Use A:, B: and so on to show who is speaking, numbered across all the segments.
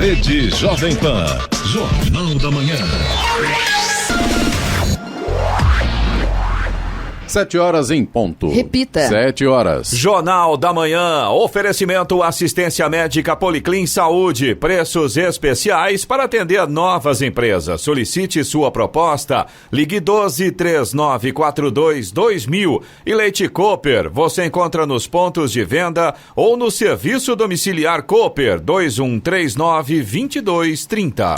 A: Rede Jovem Pan. Jornal da Manhã.
B: 7 horas em ponto.
C: Repita.
B: 7 horas.
D: Jornal da Manhã. Oferecimento assistência médica Policlin Saúde. Preços especiais para atender novas empresas. Solicite sua proposta. Ligue 12-3942-2000. E Leite Cooper. Você encontra nos pontos de venda ou no serviço domiciliar Cooper 2139-2230.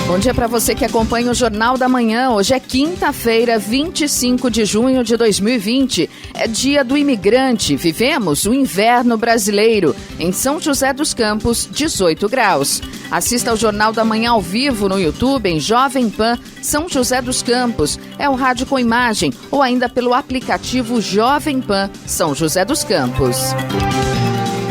C: Bom dia para você que acompanha o Jornal da Manhã. Hoje é quinta-feira, 25 de junho de 2020. É dia do imigrante. Vivemos o inverno brasileiro. Em São José dos Campos, 18 graus. Assista ao Jornal da Manhã ao vivo no YouTube em Jovem Pan São José dos Campos. É o rádio com imagem ou ainda pelo aplicativo Jovem Pan São José dos Campos.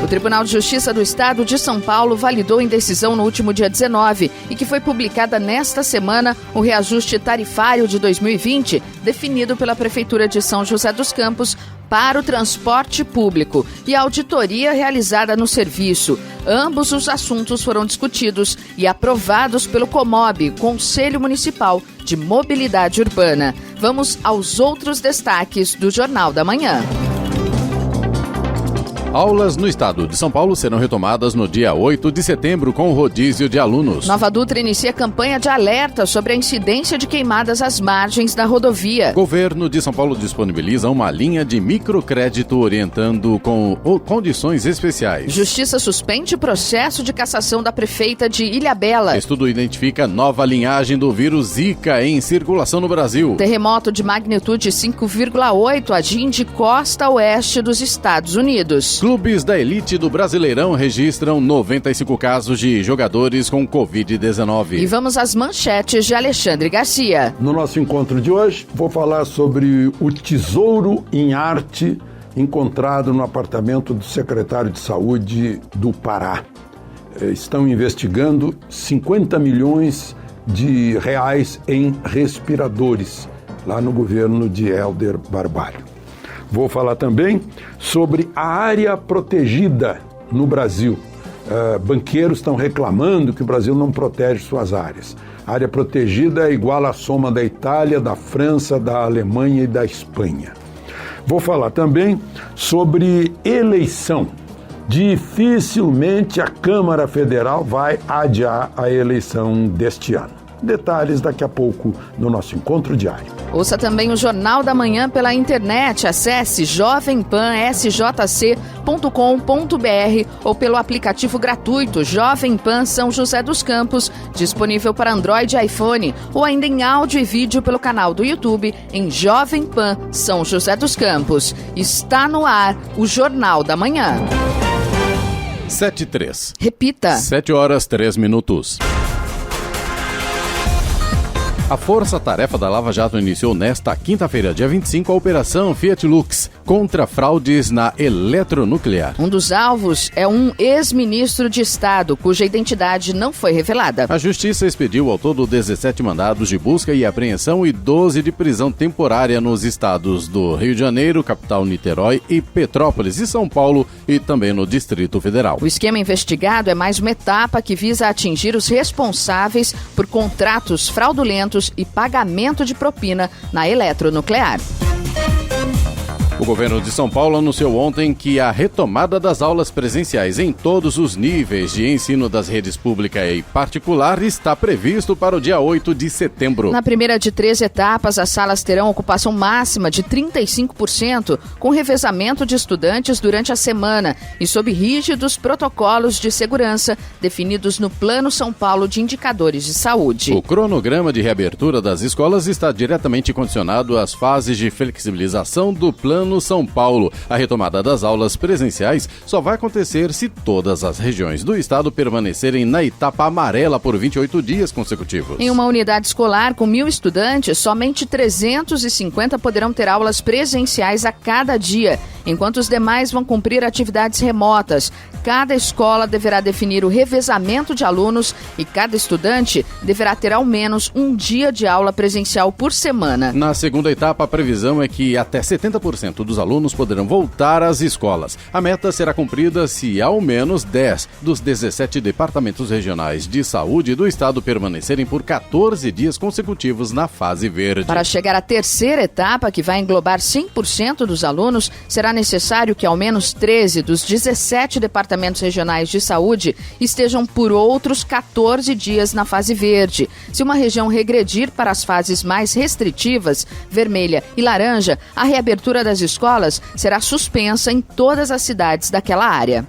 C: O Tribunal de Justiça do Estado de São Paulo validou em decisão no último dia 19 e que foi publicada nesta semana o reajuste tarifário de 2020, definido pela Prefeitura de São José dos Campos para o transporte público e a auditoria realizada no serviço. Ambos os assuntos foram discutidos e aprovados pelo COMOB, Conselho Municipal de Mobilidade Urbana. Vamos aos outros destaques do Jornal da Manhã.
B: Aulas no estado de São Paulo serão retomadas no dia 8 de setembro com rodízio de alunos.
C: Nova Dutra inicia campanha de alerta sobre a incidência de queimadas às margens da rodovia.
B: Governo de São Paulo disponibiliza uma linha de microcrédito orientando com condições especiais.
C: Justiça suspende processo de cassação da prefeita de Ilhabela.
B: Estudo identifica nova linhagem do vírus Zika em circulação no Brasil.
C: Terremoto de magnitude 5,8 atinge costa oeste dos Estados Unidos.
B: Clubes da elite do Brasileirão registram 95 casos de jogadores com Covid-19.
C: E vamos às manchetes de Alexandre Garcia.
E: No nosso encontro de hoje, vou falar sobre o tesouro em arte encontrado no apartamento do secretário de Saúde do Pará. Estão investigando 50 milhões de reais em respiradores, lá no governo de Hélder Barbalho. Vou falar também sobre a área protegida no Brasil. Banqueiros estão reclamando que o Brasil não protege suas áreas. A área protegida é igual à soma da Itália, da França, da Alemanha e da Espanha. Vou falar também sobre eleição. Dificilmente a Câmara Federal vai adiar a eleição deste ano. Detalhes daqui a pouco no nosso encontro diário.
C: Ouça também o Jornal da Manhã pela internet. Acesse jovempansjc.com.br ou pelo aplicativo gratuito Jovem Pan São José dos Campos, disponível para Android e iPhone, ou ainda em áudio e vídeo pelo canal do YouTube em Jovem Pan São José dos Campos. Está no ar o Jornal da Manhã.
B: 7:03.
C: Repita.
B: 7 horas 3 minutos. A Força-Tarefa da Lava Jato iniciou nesta quinta-feira, dia 25, a Operação Fiat Lux contra fraudes na eletronuclear.
C: Um dos alvos é um ex-ministro de Estado, cuja identidade não foi revelada.
B: A Justiça expediu ao todo 17 mandados de busca e apreensão e 12 de prisão temporária nos estados do Rio de Janeiro, capital Niterói e Petrópolis e São Paulo e também no Distrito Federal.
C: O esquema investigado é mais uma etapa que visa atingir os responsáveis por contratos fraudulentos e pagamento de propina na eletronuclear.
B: O governo de São Paulo anunciou ontem que a retomada das aulas presenciais em todos os níveis de ensino das redes pública e particular está previsto para o dia 8 de setembro.
C: Na primeira de 3 etapas, as salas terão ocupação máxima de 35%, com revezamento de estudantes durante a semana e sob rígidos protocolos de segurança definidos no Plano São Paulo de Indicadores de Saúde.
B: O cronograma de reabertura das escolas está diretamente condicionado às fases de flexibilização do Plano São Paulo. A retomada das aulas presenciais só vai acontecer se todas as regiões do estado permanecerem na etapa amarela por 28 dias consecutivos.
C: Em uma unidade escolar com 1.000 estudantes, somente 350 poderão ter aulas presenciais a cada dia, enquanto os demais vão cumprir atividades remotas. cada escola deverá definir o revezamento de alunos e cada estudante deverá ter ao menos um dia de aula presencial por semana.
B: Na segunda etapa, a previsão é que até 70% dos alunos poderão voltar às escolas. A meta será cumprida se ao menos 10 dos 17 departamentos regionais de saúde do estado permanecerem por 14 dias consecutivos na fase verde.
C: Para chegar à terceira etapa, que vai englobar 100% dos alunos, será necessário que ao menos 13 dos 17 departamentos regionais de saúde estejam por outros 14 dias na fase verde. Se uma região regredir para as fases mais restritivas, vermelha e laranja, a reabertura das escolas será suspensa em todas as cidades daquela área.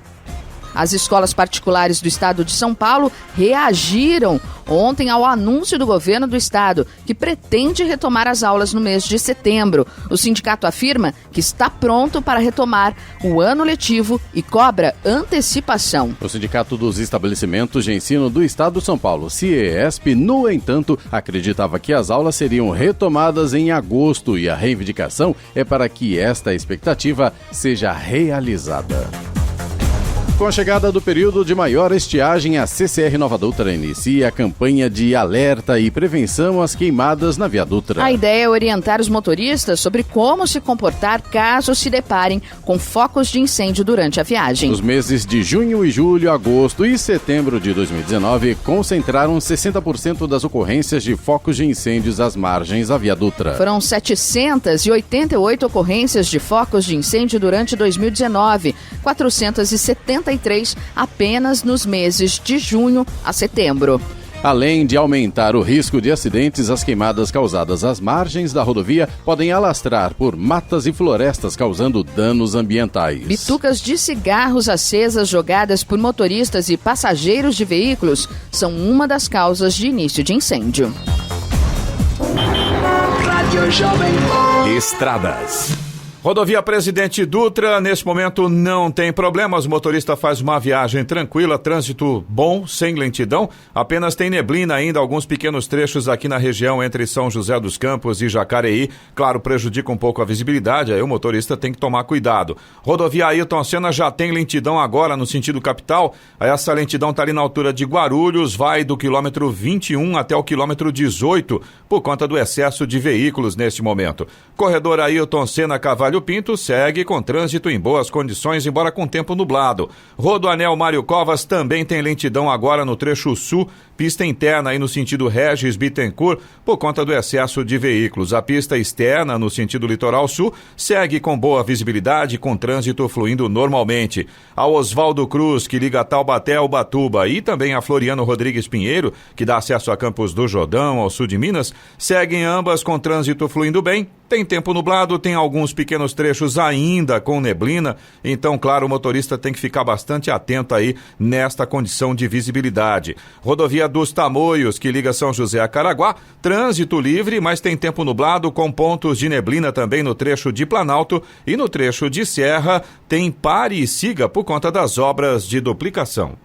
C: As escolas particulares do estado de São Paulo reagiram ontem ao anúncio do governo do estado, que pretende retomar as aulas no mês de setembro. O sindicato afirma que está pronto para retomar o ano letivo e cobra antecipação.
B: O Sindicato dos Estabelecimentos de Ensino do Estado de São Paulo, CIESP, no entanto, acreditava que as aulas seriam retomadas em agosto e a reivindicação é para que esta expectativa seja realizada. Com a chegada do período de maior estiagem, a CCR Nova Dutra inicia a campanha de alerta e prevenção às queimadas na Via Dutra.
C: A ideia é orientar os motoristas sobre como se comportar caso se deparem com focos de incêndio durante a viagem.
B: Os meses de junho e julho, agosto e setembro de 2019 concentraram 60% das ocorrências de focos de incêndios às margens da Via Dutra.
C: Foram 788 ocorrências de focos de incêndio durante 2019, 473 apenas nos meses de junho a setembro.
B: Além de aumentar o risco de acidentes, as queimadas causadas às margens da rodovia podem alastrar por matas e florestas, causando danos ambientais.
C: Bitucas de cigarros acesas jogadas por motoristas e passageiros de veículos são uma das causas de início de incêndio.
D: Estradas. Rodovia Presidente Dutra, nesse momento não tem problemas, o motorista faz uma viagem tranquila, trânsito bom, sem lentidão, apenas tem neblina ainda, alguns pequenos trechos aqui na região entre São José dos Campos e Jacareí, claro, prejudica um pouco a visibilidade, aí o motorista tem que tomar cuidado. Rodovia Ayrton Senna já tem lentidão agora no sentido capital, essa lentidão está ali na altura de Guarulhos, vai do quilômetro 21 até o quilômetro 18, por conta do excesso de veículos neste momento. Corredor Ayrton Senna Cavalho Pinto segue com trânsito em boas condições, embora com tempo nublado. Rodoanel Mário Covas também tem lentidão agora no trecho sul, pista interna aí no sentido Regis Bittencourt, por conta do excesso de veículos. A pista externa no sentido litoral sul segue com boa visibilidade, com trânsito fluindo normalmente. A Oswaldo Cruz, que liga Taubaté ao Ubatuba, e também a Floriano Rodrigues Pinheiro, que dá acesso a Campos do Jordão, ao sul de Minas, seguem ambas com trânsito fluindo bem. Tem tempo nublado, tem alguns pequenos trechos ainda com neblina, então, claro, o motorista tem que ficar bastante atento aí nesta condição de visibilidade. Rodovia dos Tamoios, que liga São José a Caraguá, trânsito livre, mas tem tempo nublado com pontos de neblina também no trecho de Planalto e no trecho de Serra tem pare e siga por conta das obras de duplicação.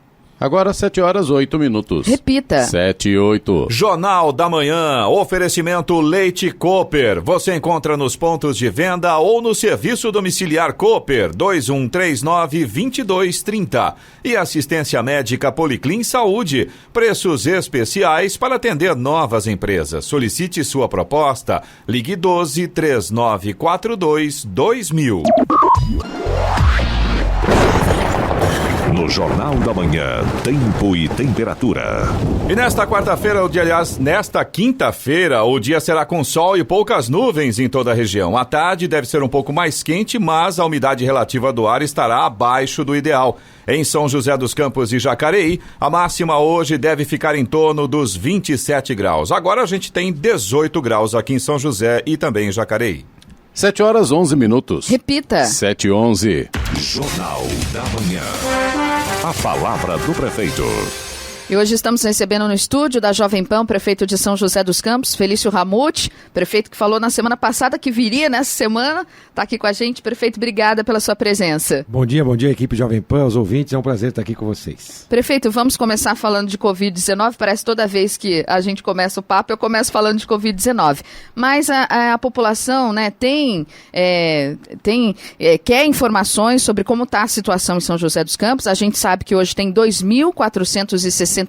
B: Agora 7h08.
C: Repita.
B: 7 e 8.
D: Jornal da Manhã, oferecimento Leite Cooper. Você encontra nos pontos de venda ou no serviço domiciliar Cooper 2139-2230. E assistência médica Policlin Saúde. Preços especiais para atender novas empresas. Solicite sua proposta. Ligue 12-3942-2000.
A: No Jornal da Manhã, tempo e temperatura.
D: E nesta quarta-feira, nesta quinta-feira, o dia será com sol e poucas nuvens em toda a região. À tarde deve ser um pouco mais quente, mas a umidade relativa do ar estará abaixo do ideal. Em São José dos Campos e Jacareí, a máxima hoje deve ficar em torno dos 27 graus. Agora a gente tem 18 graus aqui em São José e também em Jacareí.
B: 7h11.
C: Repita.
B: 7h11.
A: Jornal da Manhã. A palavra do prefeito.
C: E hoje estamos recebendo no estúdio da Jovem Pan o prefeito de São José dos Campos, Felício Ramute, prefeito que falou na semana passada que viria nessa semana, está aqui com a gente. Prefeito, obrigada pela sua presença.
F: Bom dia, equipe Jovem Pan, aos ouvintes, é um prazer estar aqui com vocês.
C: Prefeito, vamos começar falando de Covid-19, parece toda vez que a gente começa o papo, eu começo falando de Covid-19, mas a população, né, quer informações sobre como está a situação em São José dos Campos. A gente sabe que hoje tem 2.462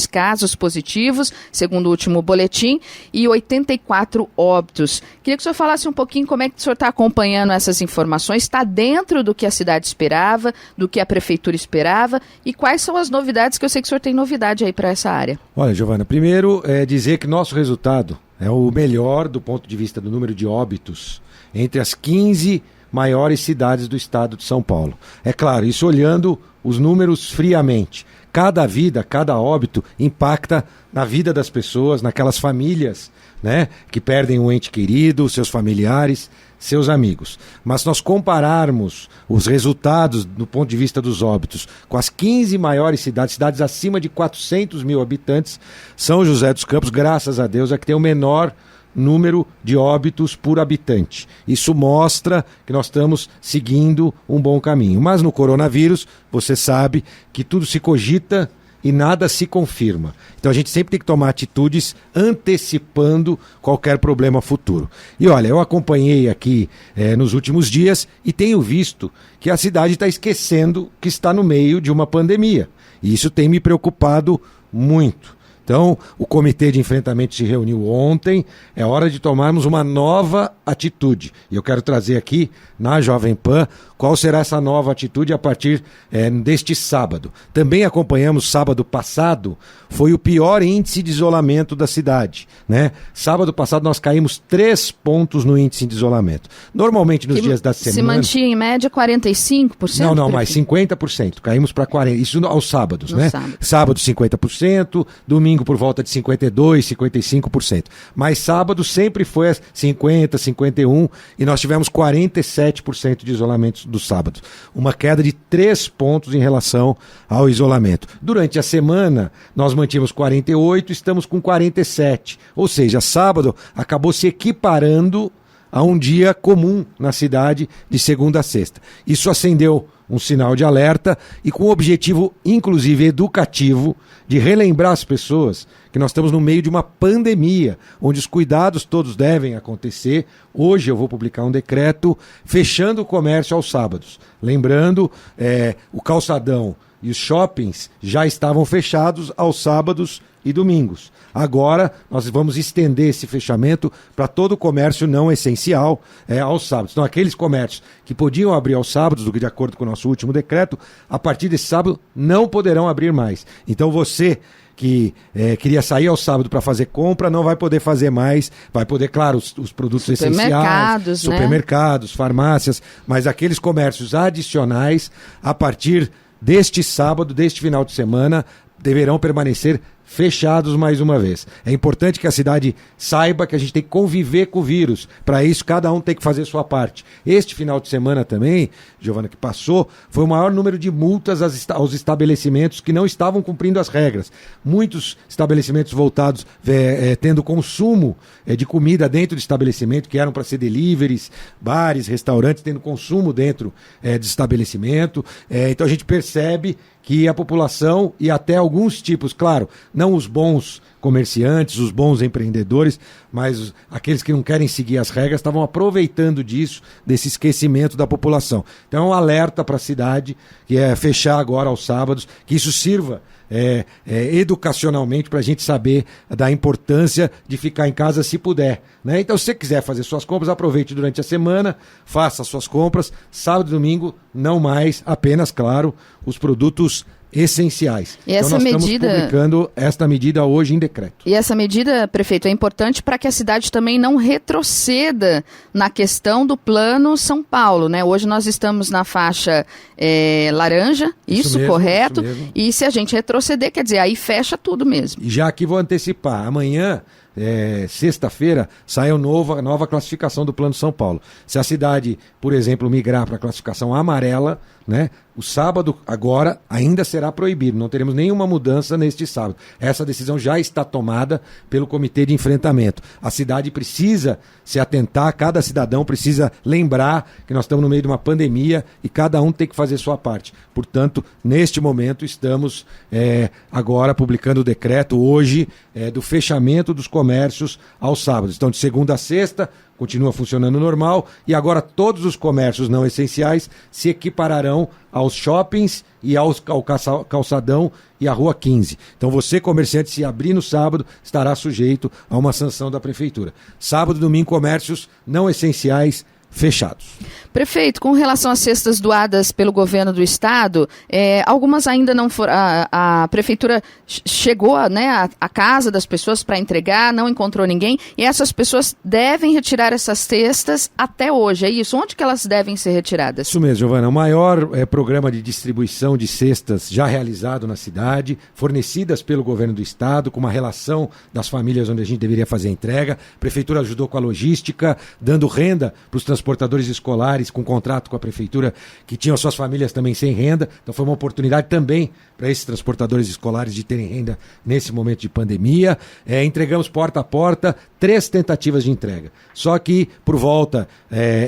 C: casos positivos, segundo o último boletim, e 84 óbitos. Queria que o senhor falasse um pouquinho como é que o senhor está acompanhando essas informações, está dentro do que a cidade esperava, do que a prefeitura esperava, e quais são as novidades, que eu sei que o senhor tem novidade aí para essa área.
F: Olha, Giovana, primeiro dizer que nosso resultado é o melhor do ponto de vista do número de óbitos entre as 15 maiores cidades do estado de São Paulo. É claro, isso olhando os números friamente. Cada vida, cada óbito impacta na vida das pessoas, naquelas famílias, né, que perdem um ente querido, seus familiares, seus amigos. Mas se nós compararmos os resultados do ponto de vista dos óbitos com as 15 maiores cidades acima de 400 mil habitantes, São José dos Campos, graças a Deus, é que tem o menor número de óbitos por habitante. Isso mostra que nós estamos seguindo um bom caminho. Mas no coronavírus, você sabe que tudo se cogita e nada se confirma. Então a gente sempre tem que tomar atitudes antecipando qualquer problema futuro. E olha, eu acompanhei aqui nos últimos dias e tenho visto que a cidade está esquecendo que está no meio de uma pandemia. E isso tem me preocupado muito. Então, o Comitê de Enfrentamento se reuniu ontem, é hora de tomarmos uma nova atitude. E eu quero trazer aqui, na Jovem Pan, qual será essa nova atitude a partir deste sábado. Também acompanhamos sábado passado, foi o pior índice de isolamento da cidade, né? Sábado passado nós caímos 3 pontos no índice de isolamento. Normalmente nos dias da semana...
C: Se mantinha em média 45%?
F: Não, mais 50%. Caímos para 40%. Isso aos sábados, né?
C: Sábado.
F: Sábado 50%, domingo por volta de 52%, 55%. Mas sábado sempre foi 50%, 51%, e nós tivemos 47% de isolamento dos sábados. Uma queda de 3 pontos em relação ao isolamento. Durante a semana, nós mantínhamos 48%, estamos com 47%. Ou seja, sábado acabou se equiparando a um dia comum na cidade de segunda a sexta. Isso acendeu um sinal de alerta e com o objetivo, inclusive, educativo, de relembrar as pessoas que nós estamos no meio de uma pandemia, onde os cuidados todos devem acontecer. Hoje eu vou publicar um decreto fechando o comércio aos sábados. Lembrando, o calçadão e os shoppings já estavam fechados aos sábados e domingos. Agora nós vamos estender esse fechamento para todo o comércio não essencial aos sábados. Então aqueles comércios que podiam abrir aos sábados, de acordo com o nosso último decreto, a partir desse sábado não poderão abrir mais. Então você que queria sair ao sábado para fazer compra, não vai poder fazer mais, vai poder, claro, os produtos essenciais, supermercados, farmácias, mas aqueles comércios adicionais, a partir deste sábado, deste final de semana, deverão permanecer fechados mais uma vez. É importante que a cidade saiba que a gente tem que conviver com o vírus. Para isso, cada um tem que fazer sua parte. Este final de semana também, Giovana, que passou, foi o maior número de multas aos estabelecimentos que não estavam cumprindo as regras. Muitos estabelecimentos voltados, tendo consumo de comida dentro do estabelecimento, que eram para ser deliveries, bares, restaurantes, tendo consumo dentro do estabelecimento. Então a gente percebe que a população e até alguns tipos, claro, não os bons comerciantes, os bons empreendedores, mas aqueles que não querem seguir as regras estavam aproveitando disso, desse esquecimento da população. Então é um alerta para a cidade, que é fechar agora aos sábados, que isso sirva educacionalmente para a gente saber da importância de ficar em casa se puder, né? Então se você quiser fazer suas compras, aproveite durante a semana, faça suas compras, sábado e domingo, não mais, apenas, claro, os produtos essenciais.
C: E essa
F: então nós
C: medida...
F: estamos publicando esta medida hoje em decreto.
C: E essa medida, prefeito, é importante para que a cidade também não retroceda na questão do Plano São Paulo, né? Hoje nós estamos na faixa laranja, isso mesmo, correto? Isso mesmo. E se a gente retroceder, quer dizer, aí fecha tudo mesmo.
F: E já aqui vou antecipar, amanhã, sexta-feira, sai a nova classificação do Plano São Paulo. Se a cidade, por exemplo, migrar para a classificação amarela, né, O sábado agora ainda será proibido, não teremos nenhuma mudança neste sábado. Essa decisão já está tomada pelo Comitê de Enfrentamento. A cidade precisa se atentar, cada cidadão precisa lembrar que nós estamos no meio de uma pandemia e cada um tem que fazer sua parte. Portanto, neste momento estamos agora publicando o decreto hoje do fechamento dos comércios aos sábados. Então, de segunda a sexta, continua funcionando normal e agora todos os comércios não essenciais se equipararão aos shoppings e ao calçadão e à Rua 15. Então você, comerciante, se abrir no sábado, estará sujeito a uma sanção da Prefeitura. Sábado e domingo, comércios não essenciais fechados.
C: Prefeito, com relação às cestas doadas pelo governo do estado, algumas ainda não foram. A prefeitura chegou, né, à casa das pessoas para entregar, não encontrou ninguém, e essas pessoas devem retirar essas cestas até hoje, é isso? Onde que elas devem ser retiradas?
F: Isso mesmo, Giovana. O maior programa de distribuição de cestas já realizado na cidade, fornecidas pelo governo do estado, com uma relação das famílias onde a gente deveria fazer a entrega. A prefeitura ajudou com a logística, dando renda para os transportadores escolares com contrato com a prefeitura que tinham suas famílias também sem renda. Então foi uma oportunidade também para esses transportadores escolares de terem renda nesse momento de pandemia. Entregamos porta a porta 3 tentativas de entrega. Só que por volta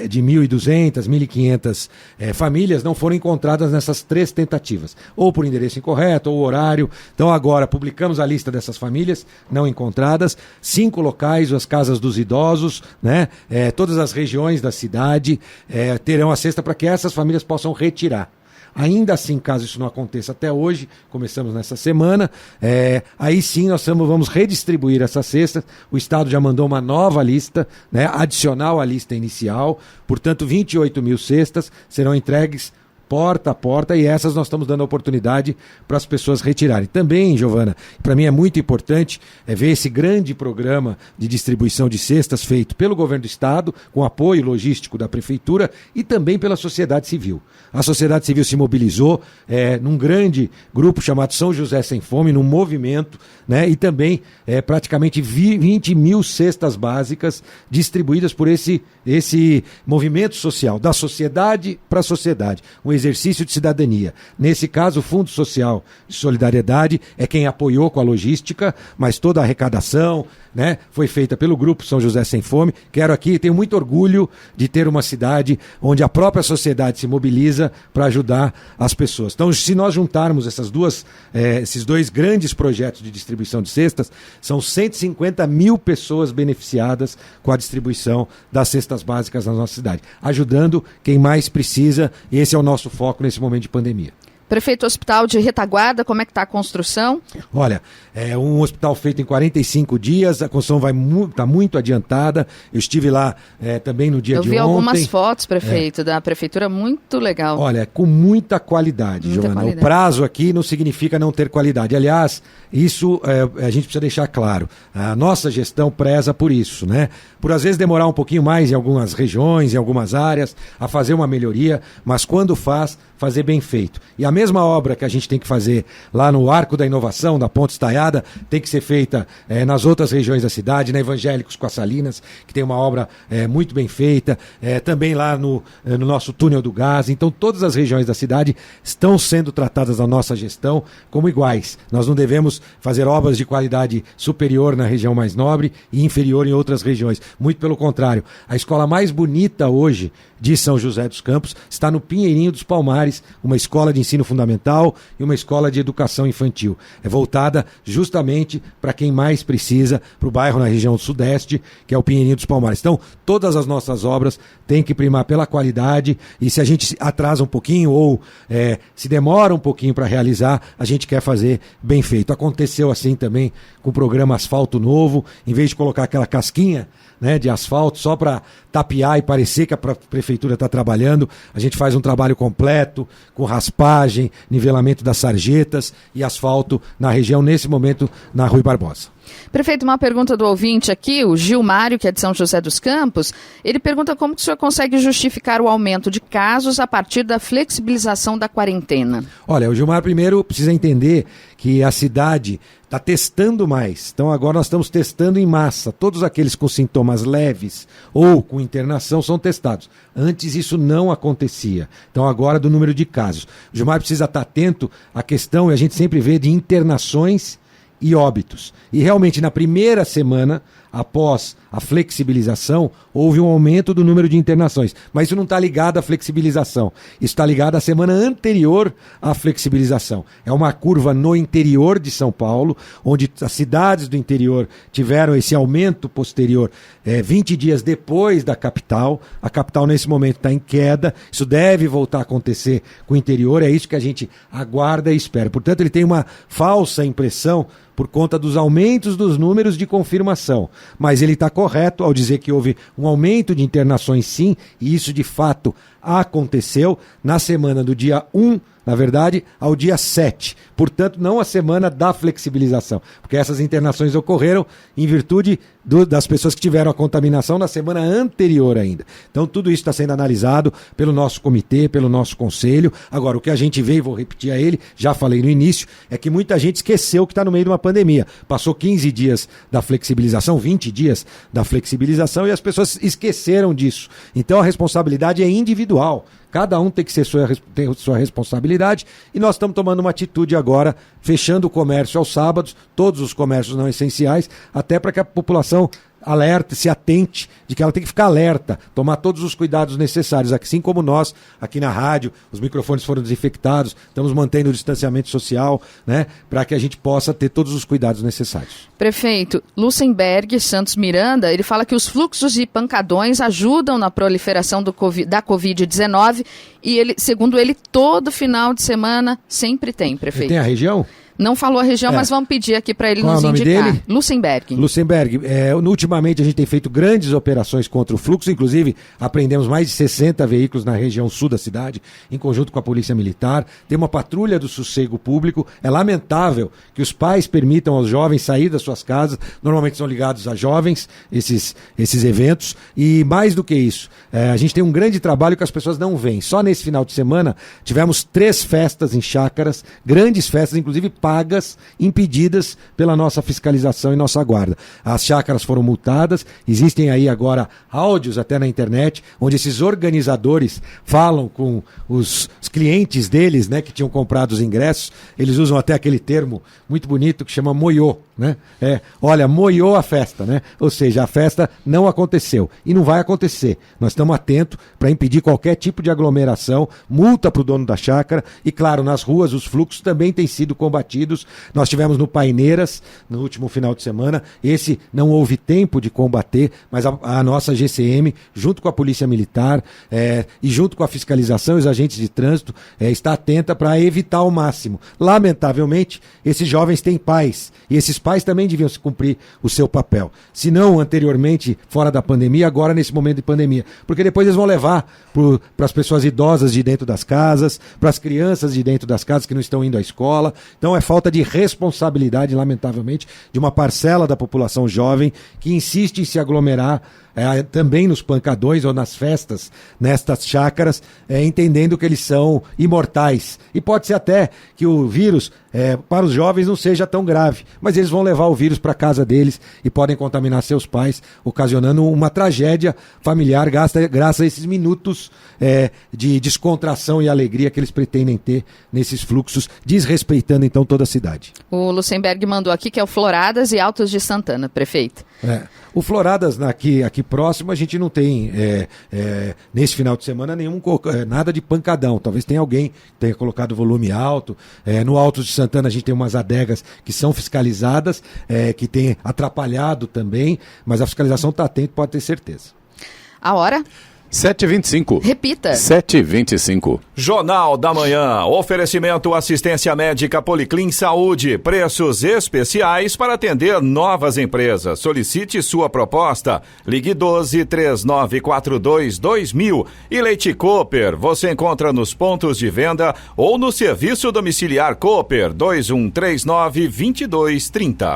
F: de 1.200, 1.500 famílias não foram encontradas nessas 3 tentativas. Ou por endereço incorreto, ou horário. Então agora publicamos a lista dessas famílias não encontradas. 5 locais, as casas dos idosos, né? Todas as regiões da cidade terão a cesta para que essas famílias possam retirar. Ainda assim, caso isso não aconteça até hoje, começamos nessa semana, aí sim nós vamos redistribuir essas cestas. O Estado já mandou uma nova lista, né, adicional à lista inicial, portanto 28 mil cestas serão entregues porta a porta, e essas nós estamos dando a oportunidade para as pessoas retirarem. Também, Giovana, para mim é muito importante ver esse grande programa de distribuição de cestas feito pelo governo do estado, com apoio logístico da prefeitura e também pela sociedade civil. A sociedade civil se mobilizou num grande grupo chamado São José Sem Fome, num movimento, né, e também praticamente 20 mil cestas básicas distribuídas por esse movimento social, da sociedade para a sociedade. Um exercício de cidadania. Nesse caso, o Fundo Social de Solidariedade é quem apoiou com a logística, mas toda a arrecadação, né, foi feita pelo Grupo São José Sem Fome. Tenho muito orgulho de ter uma cidade onde a própria sociedade se mobiliza para ajudar as pessoas. Então, se nós juntarmos esses 2 grandes projetos de distribuição de cestas, são 150 mil pessoas beneficiadas com a distribuição das cestas básicas na nossa cidade, ajudando quem mais precisa, e esse é o nosso foco nesse momento de pandemia.
C: Prefeito, Hospital de Retaguarda, como é que está a construção?
F: Olha, é um hospital feito em 45 dias, a construção está muito adiantada. Eu estive lá também no dia de ontem.
C: Eu vi algumas fotos, prefeito, da prefeitura, muito legal.
F: Olha, com muita qualidade, Giovana. O prazo aqui não significa não ter qualidade. Aliás, isso a gente precisa deixar claro. A nossa gestão preza por isso, né? Por às vezes demorar um pouquinho mais em algumas regiões, em algumas áreas, a fazer uma melhoria, mas quando fazer bem feito. E a mesma obra que a gente tem que fazer lá no Arco da Inovação, da Ponte Estaiada, tem que ser feita nas outras regiões da cidade, na Evangélicos com as Salinas, que tem uma obra muito bem feita, também lá no nosso túnel do gás. Então todas as regiões da cidade estão sendo tratadas na nossa gestão como iguais. Nós não devemos fazer obras de qualidade superior na região mais nobre e inferior em outras regiões. Muito pelo contrário. A escola mais bonita hoje de São José dos Campos está no Pinheirinho dos Palmares, uma escola de ensino fundamental e uma escola de educação infantil. É voltada justamente para quem mais precisa, para o bairro na região sudeste, que é o Pinheirinho dos Palmares. Então, todas as nossas obras têm que primar pela qualidade, e se a gente atrasa um pouquinho ou se demora um pouquinho para realizar, a gente quer fazer bem feito. Aconteceu assim também com o programa Asfalto Novo, em vez de colocar aquela casquinha, né, de asfalto só para tapear e parecer que a prefeitura está trabalhando, a gente faz um trabalho completo, com raspagem, nivelamento das sarjetas e asfalto na região, nesse momento na Rui Barbosa.
C: Prefeito, uma pergunta do ouvinte aqui, o Gilmário, que é de São José dos Campos, ele pergunta como que o senhor consegue justificar o aumento de casos a partir da flexibilização da quarentena.
F: Olha, o Gilmar primeiro precisa entender que a cidade está testando mais. Então agora nós estamos testando em massa. Todos aqueles com sintomas leves ou com internação são testados. Antes isso não acontecia. Então agora do número de casos. O Gilmar precisa estar atento à questão, e a gente sempre vê, de internações e óbitos. E realmente na primeira semana, após a flexibilização, houve um aumento do número de internações. Mas isso não está ligado à flexibilização. Isso está ligado à semana anterior à flexibilização. É uma curva no interior de São Paulo, onde as cidades do interior tiveram esse aumento posterior 20 dias depois da capital. A capital, nesse momento, está em queda. Isso deve voltar a acontecer com o interior. É isso que a gente aguarda e espera. Portanto, ele tem uma falsa impressão por conta dos aumentos dos números de confirmação. Mas ele está correto ao dizer que houve um aumento de internações, sim, e isso de fato aconteceu na semana do dia 1, na verdade, ao dia 7. Portanto, não a semana da flexibilização, porque essas internações ocorreram em virtude das pessoas que tiveram a contaminação na semana anterior ainda. Então, tudo isso está sendo analisado pelo nosso comitê, pelo nosso conselho. Agora, o que a gente vê, e vou repetir a ele, já falei no início, é que muita gente esqueceu que está no meio de uma pandemia. Passou 15 dias da flexibilização, 20 dias da flexibilização, e as pessoas esqueceram disso. Então, a responsabilidade é individual. Cada um tem que ter sua responsabilidade, e nós estamos tomando uma atitude agora, fechando o comércio aos sábados, todos os comércios não essenciais, até para que a população alerta, se atente de que ela tem que ficar alerta, tomar todos os cuidados necessários, assim como nós aqui na rádio, os microfones foram desinfectados, estamos mantendo o distanciamento social, né, para que a gente possa ter todos os cuidados necessários.
C: Prefeito, Lucenberg Santos Miranda, ele fala que os fluxos de pancadões ajudam na proliferação da Covid-19 e ele, segundo ele, todo final de semana sempre tem, prefeito.
F: Tem a região?
C: Não falou a região, mas vamos pedir aqui para ele nos indicar. Dele? Lucenberg.
F: Lucenberg. Ultimamente a gente tem feito grandes operações contra o fluxo, inclusive apreendemos mais de 60 veículos na região sul da cidade, em conjunto com a Polícia Militar. Tem uma patrulha do sossego público. É lamentável que os pais permitam aos jovens sair das suas casas. Normalmente são ligados a jovens, esses eventos. E mais do que isso, a gente tem um grande trabalho que as pessoas não veem. Só nesse final de semana tivemos 3 festas em chácaras, grandes festas, inclusive pagas, impedidas pela nossa fiscalização e nossa guarda. As chácaras foram multadas, existem aí agora áudios até na internet, onde esses organizadores falam com os clientes deles, né, que tinham comprado os ingressos. Eles usam até aquele termo muito bonito que chama moiô, né? Olha, moiô a festa, né? Ou seja, a festa não aconteceu e não vai acontecer. Nós estamos atentos para impedir qualquer tipo de aglomeração, multa para o dono da chácara e, claro, nas ruas os fluxos também têm sido combatidos. Nós tivemos no Paineiras, no último final de semana, esse não houve tempo de combater, mas a nossa GCM, junto com a Polícia Militar e junto com a fiscalização e os agentes de trânsito, está atenta para evitar ao máximo. Lamentavelmente, esses jovens têm pais, e esses pais também deviam se cumprir o seu papel. Se não anteriormente, fora da pandemia, agora nesse momento de pandemia. Porque depois eles vão levar para as pessoas idosas de dentro das casas, para as crianças de dentro das casas que não estão indo à escola. Então é falta de responsabilidade, lamentavelmente, de uma parcela da população jovem que insiste em se aglomerar também nos pancadões ou nas festas, nestas chácaras, entendendo que eles são imortais. E pode ser até que o vírus, para os jovens, não seja tão grave, mas eles vão levar o vírus para a casa deles e podem contaminar seus pais, ocasionando uma tragédia familiar graças a esses minutos de descontração e alegria que eles pretendem ter nesses fluxos, desrespeitando então toda a cidade.
C: O Lucenberg mandou aqui que é o Floradas e Altos de Santana, prefeito.
F: O Floradas, aqui próximo, a gente não tem, nesse final de semana, nada de pancadão. Talvez tenha alguém que tenha colocado volume alto. No Alto de Santana, a gente tem umas adegas que são fiscalizadas, que tem atrapalhado também, mas a fiscalização está atenta, pode ter certeza.
C: A hora?
B: 7h25.
C: Repita.
B: 7h25.
D: Jornal da Manhã. Oferecimento assistência médica Policlin Saúde. Preços especiais para atender novas empresas. Solicite sua proposta. Ligue 12-3942-2000. E Leite Cooper. Você encontra nos pontos de venda ou no serviço domiciliar Cooper 2139-2230.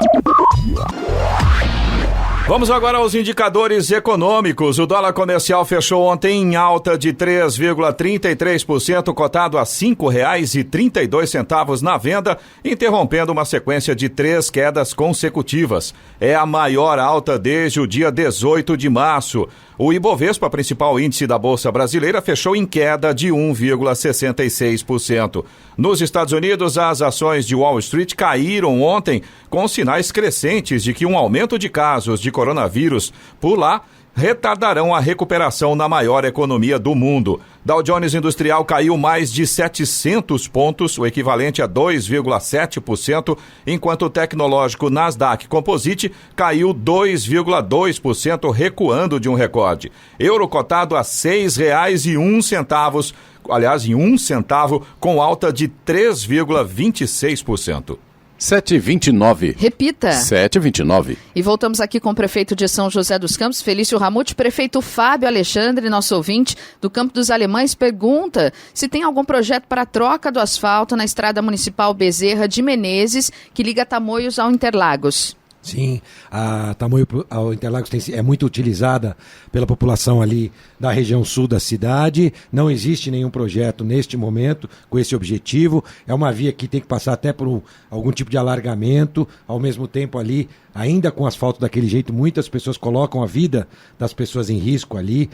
D: Vamos agora aos indicadores econômicos. O dólar comercial fechou ontem em alta de 3,33%, cotado a R$ 5,32 na venda, interrompendo uma sequência de 3 quedas consecutivas. É a maior alta desde o dia 18 de março. O Ibovespa, principal índice da Bolsa Brasileira, fechou em queda de 1,66%. Nos Estados Unidos, as ações de Wall Street caíram ontem, com sinais crescentes de que um aumento de casos de coronavírus por lá retardarão a recuperação na maior economia do mundo. Dow Jones Industrial caiu mais de 700 pontos, o equivalente a 2,7%, enquanto o tecnológico Nasdaq Composite caiu 2,2%, recuando de um recorde. Euro cotado a R$ 6,01, aliás, em 1 centavo, com alta de 3,26%.
B: 7h29.
C: Repita.
B: 7h29.
C: E voltamos aqui com o prefeito de São José dos Campos, Felício Ramute. Prefeito Fábio Alexandre, nosso ouvinte do Campo dos Alemães, pergunta se tem algum projeto para a troca do asfalto na estrada municipal Bezerra de Menezes, que liga Tamoios ao Interlagos.
F: Sim, a Tamoio ao Interlagos é muito utilizada pela população ali da região sul da cidade. Não existe nenhum projeto neste momento com esse objetivo. É uma via que tem que passar até por algum tipo de alargamento. Ao mesmo tempo ali, ainda com asfalto daquele jeito, muitas pessoas colocam a vida das pessoas em risco ali,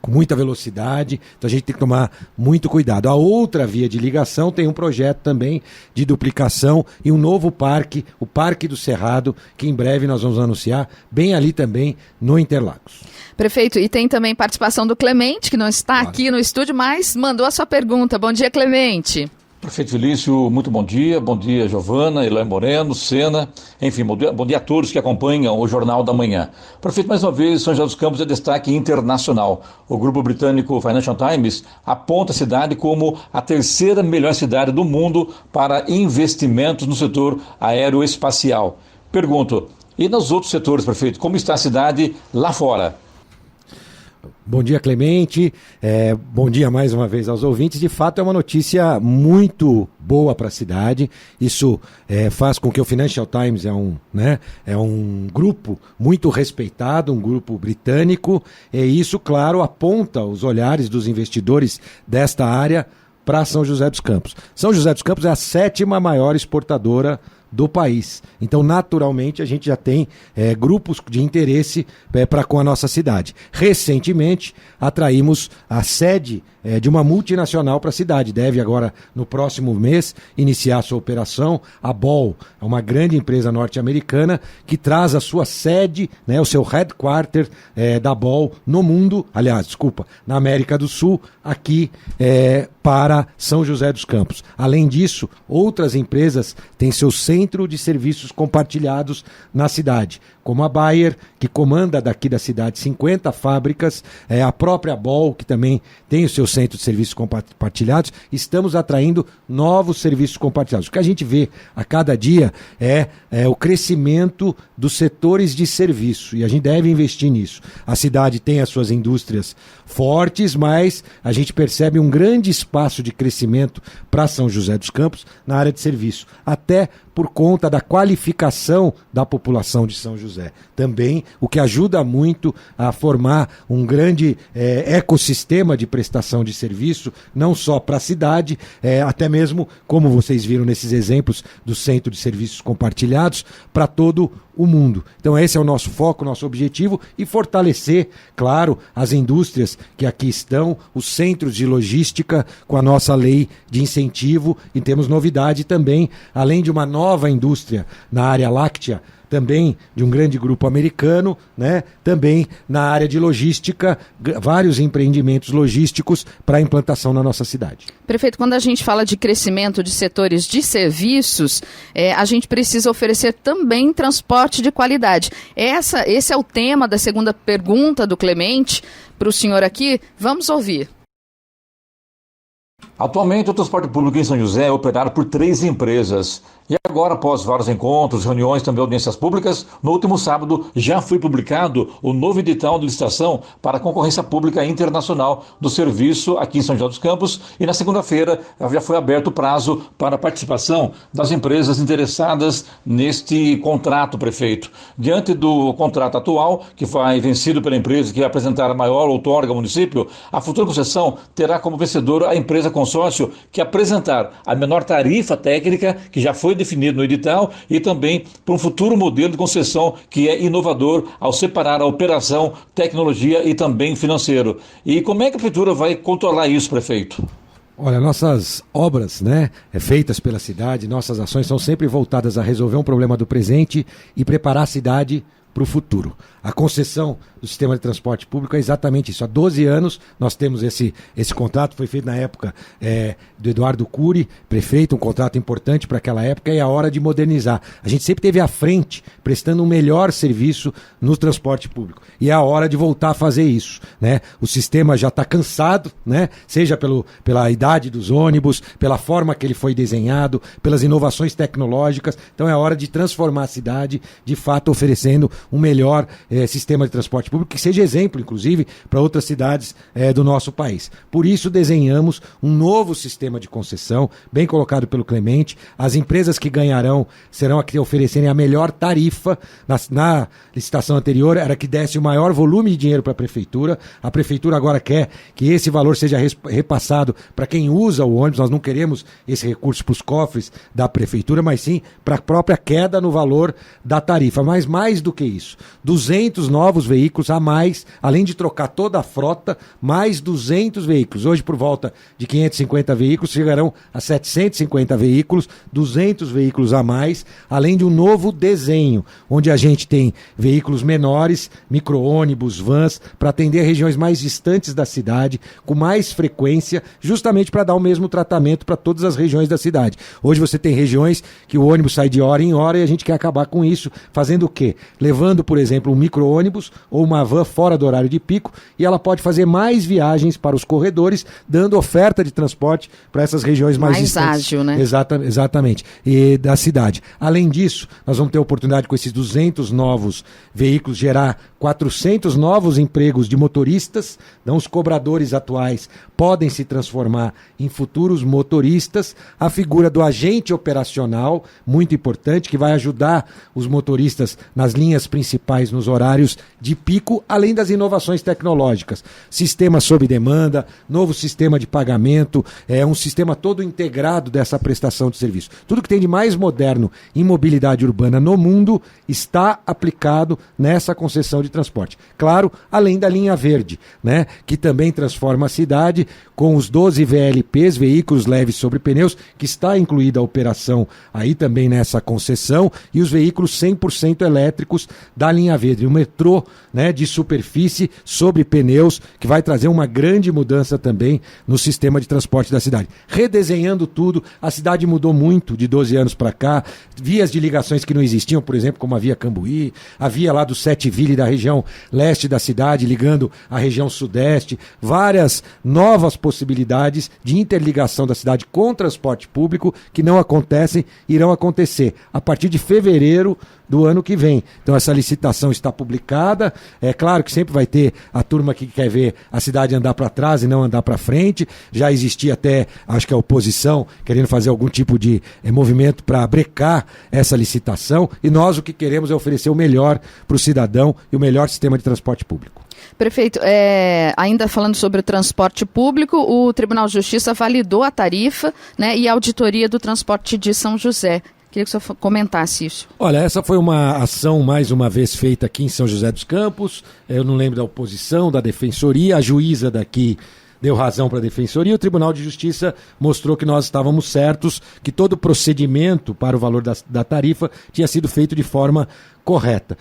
F: com muita velocidade. Então a gente tem que tomar muito cuidado. A outra via de ligação tem um projeto também de duplicação e um novo parque, o Parque do Cerrado, que em breve nós vamos anunciar, bem ali também no Interlagos.
C: Prefeito, e tem também participação do Clemente, que não está aqui no estúdio, mas mandou a sua pergunta. Bom dia, Clemente.
G: Prefeito Felício, muito bom dia Giovana, Eloy Moreno, Sena, enfim, bom dia a todos que acompanham o Jornal da Manhã. Prefeito, mais uma vez, São José dos Campos é destaque internacional. O grupo britânico Financial Times aponta a cidade como a terceira melhor cidade do mundo para investimentos no setor aeroespacial. Pergunto, e nos outros setores, prefeito, como está a cidade lá fora?
F: Bom dia, Clemente. Bom dia mais uma vez aos ouvintes. De fato, é uma notícia muito boa para a cidade. Isso faz com que o Financial Times é um grupo muito respeitado, um grupo britânico. E isso, claro, aponta os olhares dos investidores desta área para São José dos Campos. São José dos Campos é a 7ª maior exportadora do país. Então, naturalmente, a gente já tem grupos de interesse para com a nossa cidade. Recentemente, atraímos a sede de uma multinacional para a cidade. Deve agora, no próximo mês, iniciar sua operação. A Ball é uma grande empresa norte-americana que traz a sua sede, o seu headquarter da Ball no mundo, na América do Sul, aqui para São José dos Campos. Além disso, outras empresas têm seu centro de serviços compartilhados na cidade, como a Bayer, que comanda daqui da cidade 50 fábricas, a própria Ball, que também tem o seu centro de serviços compartilhados. Estamos atraindo novos serviços compartilhados. O que a gente vê a cada dia é o crescimento dos setores de serviço, e a gente deve investir nisso. A cidade tem as suas indústrias fortes, mas a gente percebe um grande espaço de crescimento para São José dos Campos na área de serviço, até por conta da qualificação da população de São José. Também, o que ajuda muito a formar um grande ecossistema de prestação de serviço, não só para a cidade, até mesmo, como vocês viram nesses exemplos do Centro de Serviços Compartilhados, para todo o mundo. Então esse é o nosso foco, nosso objetivo, e fortalecer, claro, as indústrias que aqui estão, os centros de logística com a nossa lei de incentivo, e temos novidade também, além de uma nova indústria na área láctea, também de um grande grupo americano, né? Também na área de logística, vários empreendimentos logísticos para a implantação na nossa cidade.
C: Prefeito, quando a gente fala de crescimento de setores de serviços, a gente precisa oferecer também transporte de qualidade. Esse é o tema da segunda pergunta do Clemente para o senhor aqui. Vamos ouvir.
G: Atualmente, o transporte público em São José é operado por 3 empresas. E agora, após vários encontros, reuniões, também audiências públicas, no último sábado já foi publicado o novo edital de licitação para a concorrência pública internacional do serviço aqui em São José dos Campos. E na segunda-feira já foi aberto o prazo para a participação das empresas interessadas neste contrato, prefeito. Diante do contrato atual, que foi vencido pela empresa que vai apresentar a maior outorga ao município, a futura concessão terá como vencedora a empresa consórcio que apresentar a menor tarifa técnica, que já foi definido no edital, e também para um futuro modelo de concessão que é inovador ao separar a operação, tecnologia e também financeiro. E como é que a prefeitura vai controlar isso, prefeito?
F: Olha, nossas obras, né, feitas pela cidade, nossas ações são sempre voltadas a resolver um problema do presente e preparar a cidade para o futuro. A concessão do sistema de transporte público é exatamente isso. Há 12 anos nós temos esse contrato, foi feito na época do Eduardo Cury, prefeito, um contrato importante para aquela época, e é a hora de modernizar. A gente sempre esteve à frente, prestando um melhor serviço no transporte público. E é a hora de voltar a fazer isso, né? O sistema já está cansado, né? Seja pela idade dos ônibus, pela forma que ele foi desenhado, pelas inovações tecnológicas. Então é a hora de transformar a cidade, de fato oferecendo um melhor sistema de transporte público, que seja exemplo, inclusive, para outras cidades do nosso país. Por isso, desenhamos um novo sistema de concessão, bem colocado pelo Clemente. As empresas que ganharão serão a que oferecerem a melhor tarifa. Na licitação anterior, era que desse o maior volume de dinheiro para a prefeitura. A prefeitura agora quer que esse valor seja repassado para quem usa o ônibus. Nós não queremos esse recurso para os cofres da prefeitura, mas sim para a própria queda no valor da tarifa. Mas mais do que isso, 200 novos veículos a mais, além de trocar toda a frota, mais 200 veículos. Hoje, por volta de 550 veículos, chegarão a 750 veículos, 200 veículos a mais, além de um novo desenho, onde a gente tem veículos menores, micro-ônibus, vans, para atender regiões mais distantes da cidade, com mais frequência, justamente para dar o mesmo tratamento para todas as regiões da cidade. Hoje você tem regiões que o ônibus sai de hora em hora e a gente quer acabar com isso, fazendo o quê? Levando, por exemplo, um micro-ônibus ou uma van fora do horário de pico, e ela pode fazer mais viagens para os corredores, dando oferta de transporte para essas regiões mais distantes.
C: Ágil, né?
F: Exatamente. E da cidade. Além disso, nós vamos ter a oportunidade, com esses 200 novos veículos, gerar 400 novos empregos de motoristas. Então, os cobradores atuais podem se transformar em futuros motoristas. A figura do agente operacional, muito importante, que vai ajudar os motoristas nas linhas principais, nos horários de pico, além das inovações tecnológicas. Sistema sob demanda, novo sistema de pagamento, um sistema todo integrado dessa prestação de serviço. Tudo que tem de mais moderno em mobilidade urbana no mundo está aplicado nessa concessão de transporte. Claro, além da linha verde, né, que também transforma a cidade com os 12 VLPs, veículos leves sobre pneus, que está incluída a operação aí também nessa concessão, e os veículos 100% elétricos da linha verde. O metrô, né, de superfície sobre pneus, que vai trazer uma grande mudança também no sistema de transporte da cidade. Redesenhando tudo, a cidade mudou muito de 12 anos para cá, vias de ligações que não existiam, por exemplo, como a via Cambuí, a via lá do Setteville da região leste da cidade, ligando a região sudeste, várias novas possibilidades de interligação da cidade com transporte público que não acontecem, irão acontecer a partir de fevereiro do ano que vem. Então essa licitação está publicada. É claro que sempre vai ter a turma que quer ver a cidade andar para trás e não andar para frente. Já existia até, acho que a oposição querendo fazer algum tipo de movimento para brecar essa licitação, e nós o que queremos é oferecer o melhor para o cidadão e o melhor sistema de transporte público.
C: Prefeito, ainda falando sobre o transporte público, o Tribunal de Justiça validou a tarifa, né, e a auditoria do transporte de São José. Queria que o senhor comentasse isso.
F: Olha, essa foi uma ação, mais uma vez, feita aqui em São José dos Campos. Eu não lembro da oposição, da defensoria. A juíza daqui deu razão para a defensoria. O Tribunal de Justiça mostrou que nós estávamos certos, que todo o procedimento para o valor da tarifa tinha sido feito de forma correta.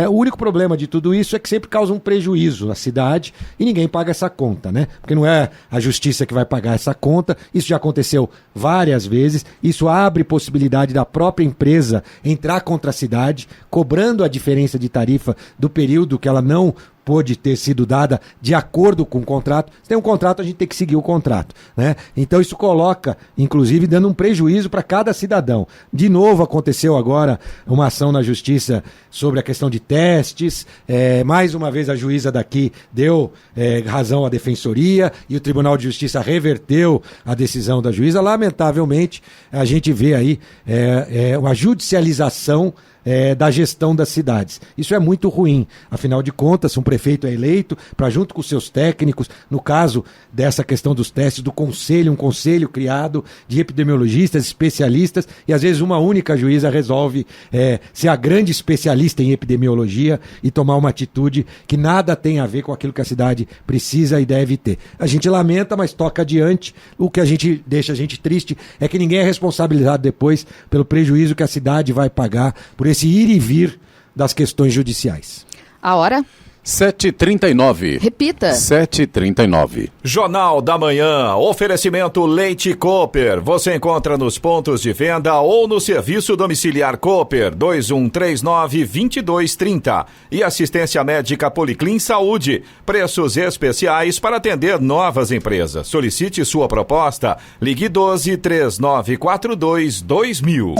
F: O único problema de tudo isso é que sempre causa um prejuízo à cidade e ninguém paga essa conta, né? Porque não é a justiça que vai pagar essa conta, isso já aconteceu várias vezes, isso abre possibilidade da própria empresa entrar contra a cidade, cobrando a diferença de tarifa do período que ela não pôde ter sido dada de acordo com o contrato. Se tem um contrato, a gente tem que seguir o contrato, né? Então isso coloca, inclusive, dando um prejuízo para cada cidadão. De novo aconteceu agora uma ação na justiça sobre a questão de testes, mais uma vez a juíza daqui deu razão à defensoria e o Tribunal de Justiça reverteu a decisão da juíza. Lamentavelmente, a gente vê aí uma judicialização da gestão das cidades. Isso é muito ruim. Afinal de contas, um prefeito é eleito para, junto com seus técnicos, no caso dessa questão dos testes, do conselho, um conselho criado de epidemiologistas, especialistas, e às vezes uma única juíza resolve ser a grande especialista em epidemiologia e tomar uma atitude que nada tem a ver com aquilo que a cidade precisa e deve ter. A gente lamenta, mas toca adiante. O que deixa a gente triste é que ninguém é responsabilizado depois pelo prejuízo que a cidade vai pagar por esse ir e vir das questões judiciais.
C: A hora?
B: 7h39.
C: Repita.
B: 7h39.
D: Jornal da Manhã, oferecimento Leite Cooper. Você encontra nos pontos de venda ou no serviço domiciliar Cooper 2139-2230. E assistência médica Policlin Saúde. Preços especiais para atender novas empresas. Solicite sua proposta. Ligue 12-3942-2000.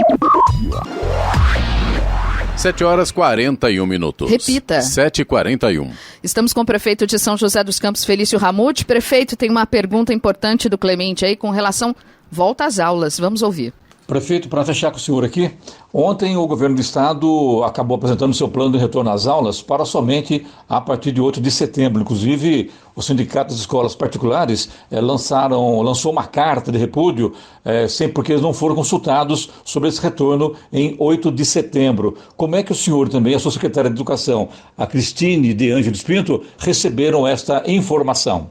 B: 7h41.
C: Repita.
B: 7h41.
C: Estamos com o prefeito de São José dos Campos, Felício Ramute. Prefeito, tem uma pergunta importante do Clemente aí com relação volta às aulas. Vamos ouvir.
G: Prefeito, para fechar com o senhor aqui, ontem o governo do estado acabou apresentando seu plano de retorno às aulas para somente a partir de 8 de setembro. Inclusive, o Sindicato das Escolas Particulares lançou uma carta de repúdio, porque eles não foram consultados sobre esse retorno em 8 de setembro. Como é que o senhor também, a sua secretária de Educação, a Cristine de Ângeles Pinto, receberam esta informação?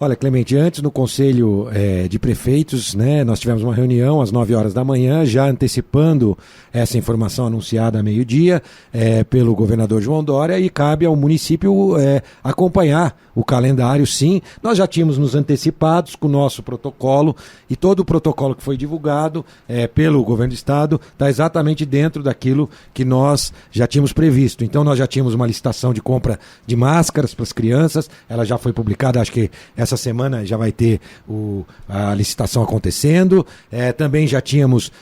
F: Olha, Clemente, antes no Conselho de Prefeitos, né, nós tivemos uma reunião às 9 horas da manhã, já antecipando essa informação anunciada a meio-dia pelo governador João Dória, e cabe ao município acompanhar o calendário, sim. Nós já tínhamos nos antecipados com o nosso protocolo, e todo o protocolo que foi divulgado pelo governo do estado está exatamente dentro daquilo que nós já tínhamos previsto. Então nós já tínhamos uma licitação de compra de máscaras para as crianças, ela já foi publicada, acho que essa semana já vai ter a licitação acontecendo. Também já tínhamos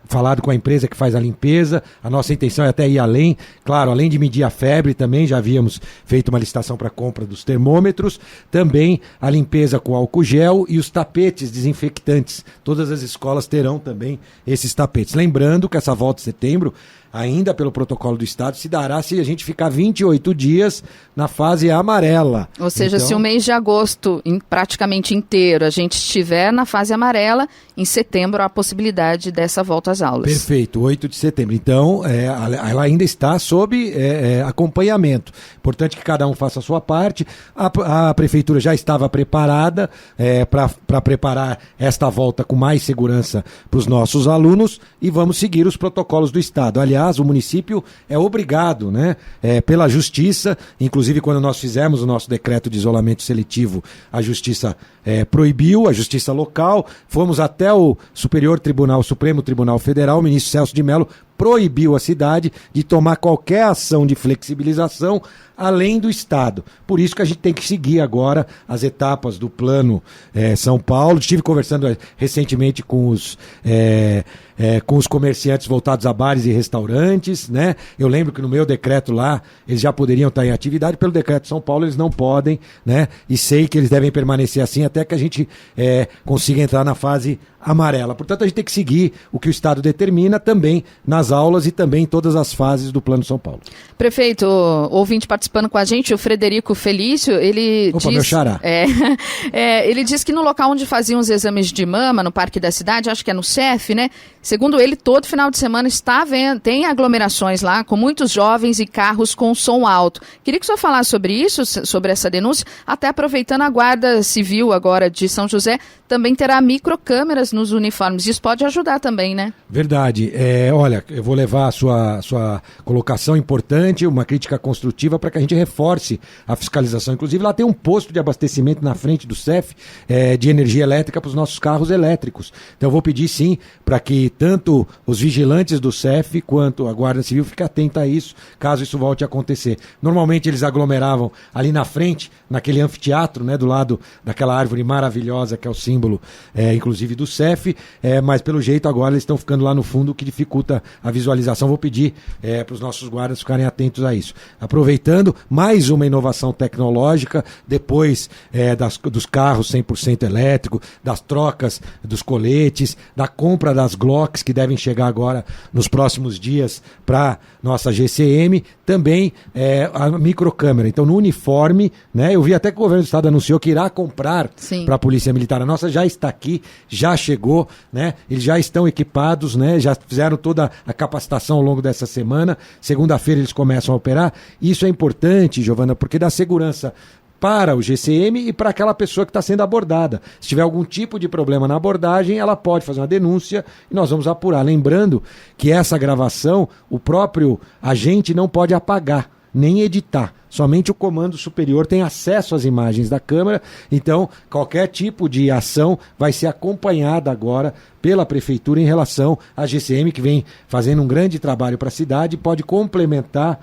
F: falado com a empresa que faz a limpeza. A nossa intenção é até ir além. Claro, além de medir a febre, também já havíamos feito uma licitação para compra dos termômetros. Também a limpeza com álcool gel e os tapetes desinfectantes. Todas as escolas terão também esses tapetes. Lembrando que essa volta de setembro, ainda pelo protocolo do estado, se dará se a gente ficar 28 dias na fase amarela.
C: Ou seja,
F: então,
C: se o mês de agosto praticamente inteiro a gente estiver na fase amarela, em setembro há a possibilidade dessa volta às aulas.
F: Perfeito, 8 de setembro. Então, ela ainda está sob acompanhamento. Importante que cada um faça a sua parte. A prefeitura já estava preparada para preparar esta volta com mais segurança para os nossos alunos, e vamos seguir os protocolos do estado. Aliás, o município é obrigado, né, pela justiça, inclusive quando nós fizemos o nosso decreto de isolamento seletivo, a justiça proibiu, a justiça local, fomos até o Supremo Tribunal Federal, o ministro Celso de Mello proibiu a cidade de tomar qualquer ação de flexibilização além do estado. Por isso que a gente tem que seguir agora as etapas do plano São Paulo. Estive conversando recentemente com os comerciantes voltados a bares e restaurantes, né? Eu lembro que no meu decreto lá, eles já poderiam estar em atividade, pelo decreto de São Paulo eles não podem, né? E sei que eles devem permanecer assim até que a gente consiga entrar na fase amarela. Portanto, a gente tem que seguir o que o estado determina também nas aulas e também em todas as fases do Plano São Paulo.
C: Prefeito, ouvinte participando participando com a gente, o Frederico Felício, ele
F: Opa,
C: diz...
F: meu xará.
C: Ele diz que no local onde faziam os exames de mama, no Parque da Cidade, acho que é no CEF, né? Segundo ele, todo final de semana tem aglomerações lá, com muitos jovens e carros com som alto. Queria que o senhor falasse sobre isso, sobre essa denúncia, até aproveitando a Guarda Civil agora de São José, também terá microcâmeras nos uniformes. Isso pode ajudar também, né?
F: Verdade. Olha, eu vou levar a sua colocação importante, uma crítica construtiva para que a gente reforce a fiscalização. Inclusive, lá tem um posto de abastecimento na frente do CEF de energia elétrica para os nossos carros elétricos. Então, eu vou pedir, sim, para que tanto os vigilantes do CEF quanto a Guarda Civil fiquem atentos a isso, caso isso volte a acontecer. Normalmente, eles aglomeravam ali na frente, naquele anfiteatro, né, do lado daquela árvore maravilhosa que é o símbolo, inclusive, do CEF, mas pelo jeito agora eles estão ficando lá no fundo, o que dificulta a visualização. Vou pedir para os nossos guardas ficarem atentos a isso. Aproveitando, mais uma inovação tecnológica, depois dos carros 100% elétrico, das trocas dos coletes, da compra das Glocks, que devem chegar agora nos próximos dias para nossa GCM, também a microcâmera. Então, no uniforme, né, eu vi até que o governo do estado anunciou que irá comprar para a Polícia Militar. A nossa já está aqui, já chegou, né, eles já estão equipados, né, já fizeram toda a capacitação ao longo dessa semana. Segunda-feira eles começam a operar. Isso é importante, Giovana, porque dá segurança para o GCM e para aquela pessoa que está sendo abordada. Se tiver algum tipo de problema na abordagem, ela pode fazer uma denúncia e nós vamos apurar. Lembrando que essa gravação, o próprio agente não pode apagar, nem editar. Somente o comando superior tem acesso às imagens da câmera, então qualquer tipo de ação vai ser acompanhada agora pela Prefeitura em relação à GCM, que vem fazendo um grande trabalho para a cidade e pode complementar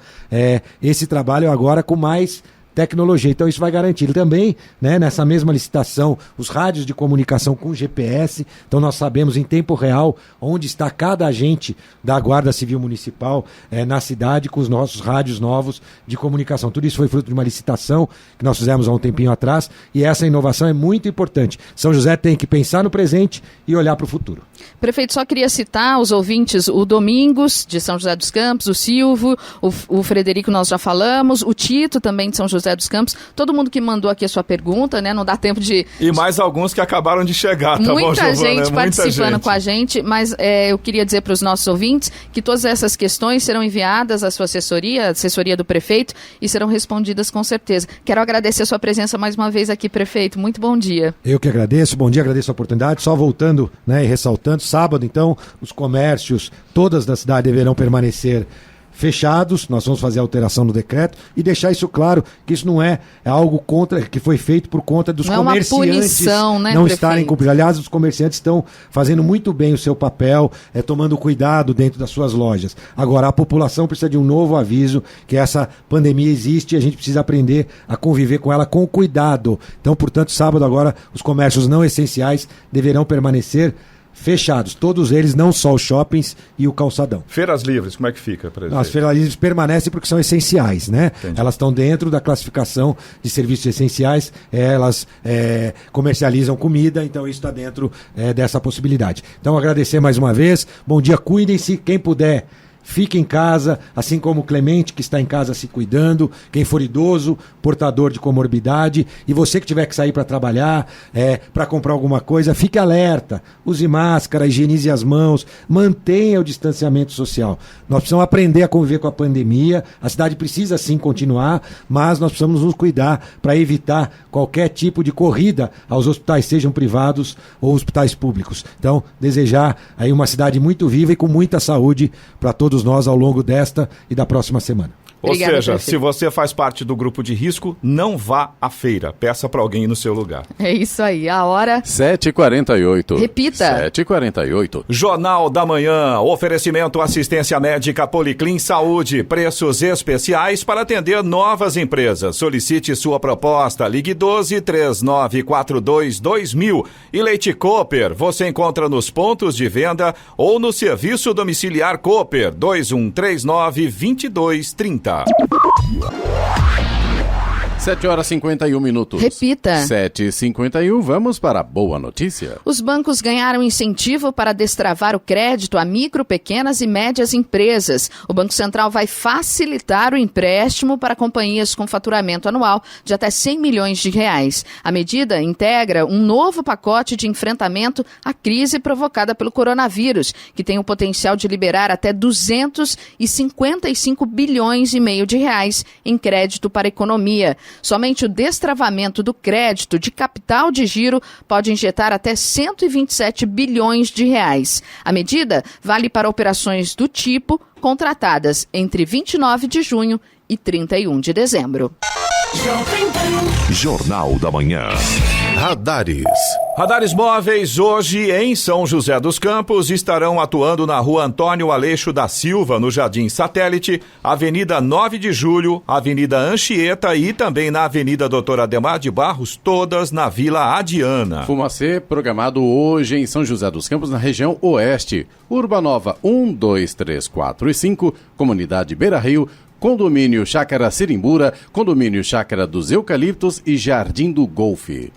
F: esse trabalho agora com mais tecnologia. Então isso vai garantir também, né, nessa mesma licitação, os rádios de comunicação com GPS. Então nós sabemos em tempo real onde está cada agente da Guarda Civil Municipal na cidade, com os nossos rádios novos de comunicação. Tudo isso foi fruto de uma licitação que nós fizemos há um tempinho atrás, e essa inovação é muito importante. São José tem que pensar no presente e olhar para o futuro.
C: Prefeito, só queria citar os ouvintes, o Domingos, de São José dos Campos, o Silvio, o Frederico, nós já falamos, o Tito, também de São José dos Campos, todo mundo que mandou aqui a sua pergunta, né? Não dá tempo de...
D: E mais alguns que acabaram de chegar, tá bom,
C: Muita
D: Giovana?
C: gente participando com a gente, mas eu queria dizer para os nossos ouvintes que todas essas questões serão enviadas à sua assessoria, a assessoria do prefeito, e serão respondidas com certeza. Quero agradecer a sua presença mais uma vez aqui, prefeito. Muito bom dia.
F: Eu que agradeço, bom dia, agradeço a oportunidade. Só voltando, né, e ressaltando, sábado, então, os comércios, todas da cidade deverão permanecer fechados. Nós vamos fazer a alteração no decreto e deixar isso claro, que isso não é algo que foi feito por conta dos comerciantes
C: uma punição, né,
F: não
C: prefeito? Estarem
F: cumprindo. Aliás, os comerciantes estão fazendo muito bem o seu papel, tomando cuidado dentro das suas lojas. Agora, a população precisa de um novo aviso, que essa pandemia existe e a gente precisa aprender a conviver com ela com cuidado. Então, portanto, sábado agora, os comércios não essenciais deverão permanecer fechados, todos eles, não só os shoppings e o calçadão.
D: Feiras livres, como é que fica, presidente?
F: As feiras livres permanecem porque são essenciais, né?
D: Entendi.
F: Elas estão dentro da classificação de serviços essenciais, elas comercializam comida, então isso está dentro dessa possibilidade. Então, agradecer mais uma vez, bom dia, cuidem-se, quem puder, fique em casa, assim como o Clemente, que está em casa se cuidando, quem for idoso, portador de comorbidade, e você que tiver que sair para trabalhar, para comprar alguma coisa, fique alerta, use máscara, higienize as mãos, mantenha o distanciamento social. Nós precisamos aprender a conviver com a pandemia, a cidade precisa sim continuar, mas nós precisamos nos cuidar para evitar qualquer tipo de corrida aos hospitais, sejam privados ou hospitais públicos. Então, desejar aí uma cidade muito viva e com muita saúde para todos nós ao longo desta e da próxima semana.
C: Obrigada,
D: Ou seja,
C: prefeito.
D: se você faz parte do grupo de risco, não vá à feira. Peça para alguém ir no seu lugar.
C: É isso aí, a hora...
B: 7h48.
C: Repita.
B: 7h48.
D: Jornal da Manhã, oferecimento assistência médica Policlin Saúde, preços especiais para atender novas empresas. Solicite sua proposta, ligue 12-3942-2000. E Leite Cooper, você encontra nos pontos de venda ou no serviço domiciliar Cooper, 2139-2230.
B: 7h51.
C: Repita.
B: 7h51, vamos para a boa notícia.
C: Os bancos ganharam incentivo para destravar o crédito a micro, pequenas e médias empresas. O Banco Central vai facilitar o empréstimo para companhias com faturamento anual de até 100 milhões de reais. A medida integra um novo pacote de enfrentamento à crise provocada pelo coronavírus, que tem o potencial de liberar até 255 bilhões e meio de reais em crédito para a economia. Somente o destravamento do crédito de capital de giro pode injetar até 127 bilhões de reais. A medida vale para operações do tipo contratadas entre 29 de junho e 31 de dezembro.
A: Jornal da Manhã.
B: Radares.
D: Radares móveis hoje em São José dos Campos estarão atuando na Rua Antônio Aleixo da Silva, no Jardim Satélite, Avenida 9 de Julho, Avenida Anchieta e também na Avenida Doutor Ademar de Barros, todas na Vila Adiana.
B: Fumacê programado hoje em São José dos Campos, na região oeste. Urbanova 1, 2, 3, 4 e 5, Comunidade Beira Rio, Condomínio Chácara Sirimbura, Condomínio Chácara dos Eucaliptos e Jardim do Golfe.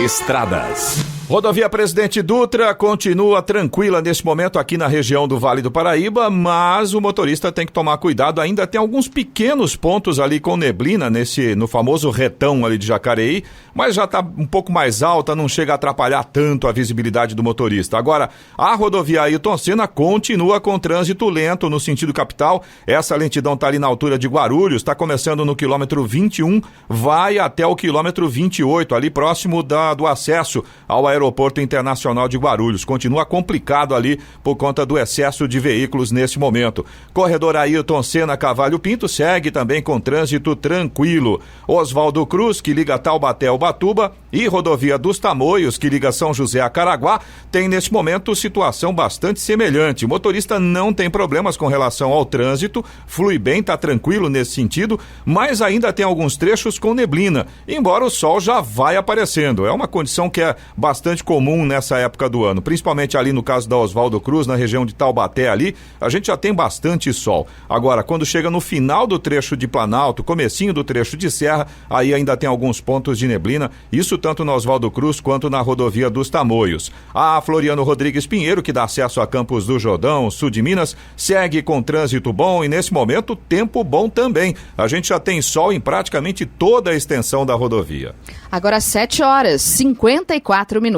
A: Estradas.
D: Rodovia Presidente Dutra continua tranquila nesse momento aqui na região do Vale do Paraíba, mas o motorista tem que tomar cuidado. Ainda tem alguns pequenos pontos ali com neblina no famoso retão ali de Jacareí, mas já está um pouco mais alta, não chega a atrapalhar tanto a visibilidade do motorista. Agora, a rodovia Ailton Senna continua com trânsito lento no sentido capital. Essa lentidão está ali na altura de Guarulhos, está começando no quilômetro 21, vai até o quilômetro 28, ali próximo do acesso ao Aeroporto Internacional de Guarulhos. Continua complicado ali por conta do excesso de veículos nesse momento. Corredor Ailton Senna Cavalho Pinto segue também com trânsito tranquilo. Oswaldo Cruz, que liga Taubaté ao Ubatuba, e Rodovia dos Tamoios, que liga São José a Caraguá, tem nesse momento situação bastante semelhante. O motorista não tem problemas com relação ao trânsito, flui bem, está tranquilo nesse sentido, mas ainda tem alguns trechos com neblina, embora o sol já vai aparecendo. É uma condição que é bastante comum nessa época do ano, principalmente ali no caso da Oswaldo Cruz, na região de Taubaté ali, a gente já tem bastante sol. Agora, quando chega no final do trecho de Planalto, comecinho do trecho de Serra, aí ainda tem alguns pontos de neblina, isso tanto na Oswaldo Cruz quanto na rodovia dos Tamoios. A Floriano Rodrigues Pinheiro, que dá acesso a Campos do Jordão, sul de Minas, segue com trânsito bom e nesse momento tempo bom também. A gente já tem sol em praticamente toda a extensão da rodovia.
C: Agora 7h54.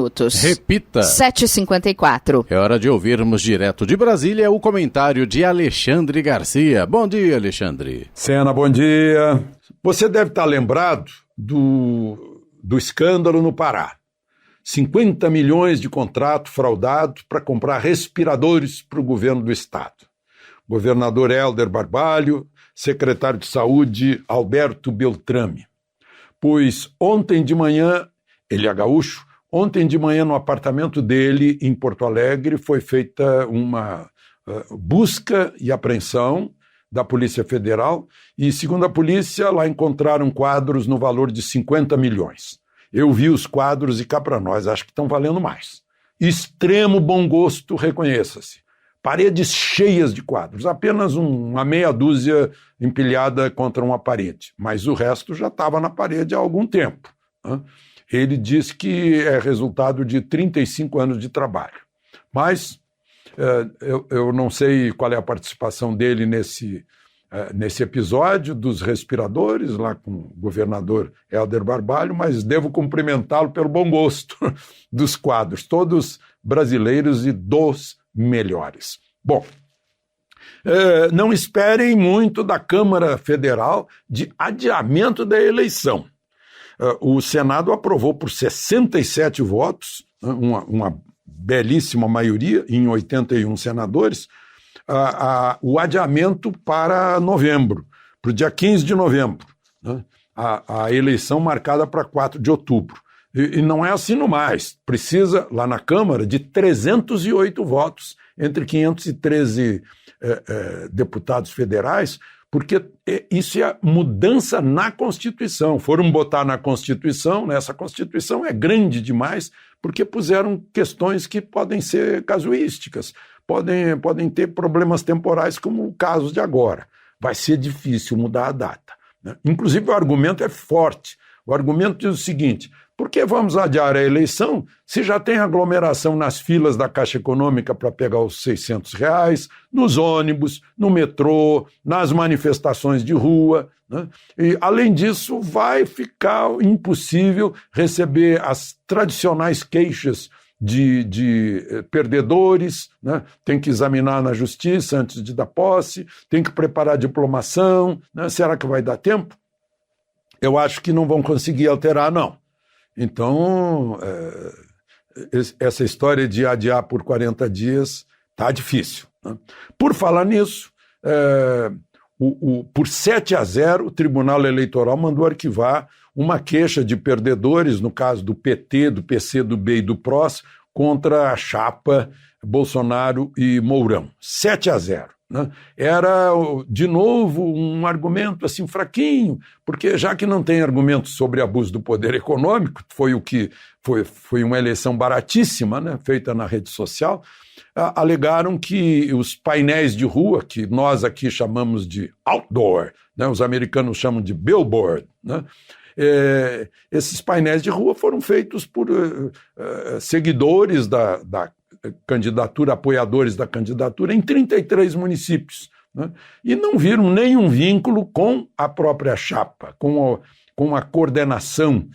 B: Repita.
C: 7h54.
B: É hora de ouvirmos direto de Brasília o comentário de Alexandre Garcia. Bom dia, Alexandre.
E: Sena, bom dia. Você deve estar lembrado do escândalo no Pará. 50 milhões de contrato fraudado para comprar respiradores para o governo do estado. Governador Helder Barbalho, secretário de Saúde Alberto Beltrame. Pois ontem de manhã, ele é gaúcho, ontem de manhã no apartamento dele em Porto Alegre foi feita uma busca e apreensão da Polícia Federal e, segundo a polícia, lá encontraram quadros no valor de 50 milhões. Eu vi os quadros e cá para nós, acho que estão valendo mais. Extremo bom gosto, reconheça-se. Paredes cheias de quadros, apenas uma meia dúzia empilhada contra uma parede, mas o resto já estava na parede há algum tempo. Ele diz que é resultado de 35 anos de trabalho. Mas eu não sei qual é a participação dele nesse episódio dos respiradores, lá com o governador Helder Barbalho, mas devo cumprimentá-lo pelo bom gosto dos quadros, todos brasileiros e dos melhores. Bom, não esperem muito da Câmara Federal de adiamento da eleição. O Senado aprovou por 67 votos, uma belíssima maioria, em 81 senadores, o adiamento para novembro, para o dia 15 de novembro, né? A eleição marcada para 4 de outubro. E não é assim no mais. Precisa, lá na Câmara, de 308 votos entre 513 deputados federais, porque isso é mudança na Constituição. Foram botar na Constituição, né? Essa Constituição é grande demais, porque puseram questões que podem ser casuísticas, podem ter problemas temporais, como o caso de agora. Vai ser difícil mudar a data. né? Inclusive o argumento é forte. O argumento diz o seguinte: por que vamos adiar a eleição se já tem aglomeração nas filas da Caixa Econômica para pegar os R$600, nos ônibus, no metrô, nas manifestações de rua, né? E, além disso, vai ficar impossível receber as tradicionais queixas de perdedores, né? Tem que examinar na justiça antes de dar posse, tem que preparar a diplomação, né? Será que vai dar tempo? Eu acho que não vão conseguir alterar, não. Então, essa história de adiar por 40 dias está difícil, né? Por falar nisso, por 7-0, o Tribunal Eleitoral mandou arquivar uma queixa de perdedores, no caso do PT, do PC, do B e do PROS, contra a chapa Bolsonaro e Mourão. 7-0. Né? Era, de novo, um argumento assim fraquinho, porque já que não tem argumentos sobre abuso do poder econômico, foi uma eleição baratíssima, né, feita na rede social, alegaram que os painéis de rua, que nós aqui chamamos de outdoor, né, os americanos chamam de billboard, né, esses painéis de rua foram feitos por seguidores da candidatura, apoiadores da candidatura em 33 municípios, né? E não viram nenhum vínculo com a própria chapa, com a coordenação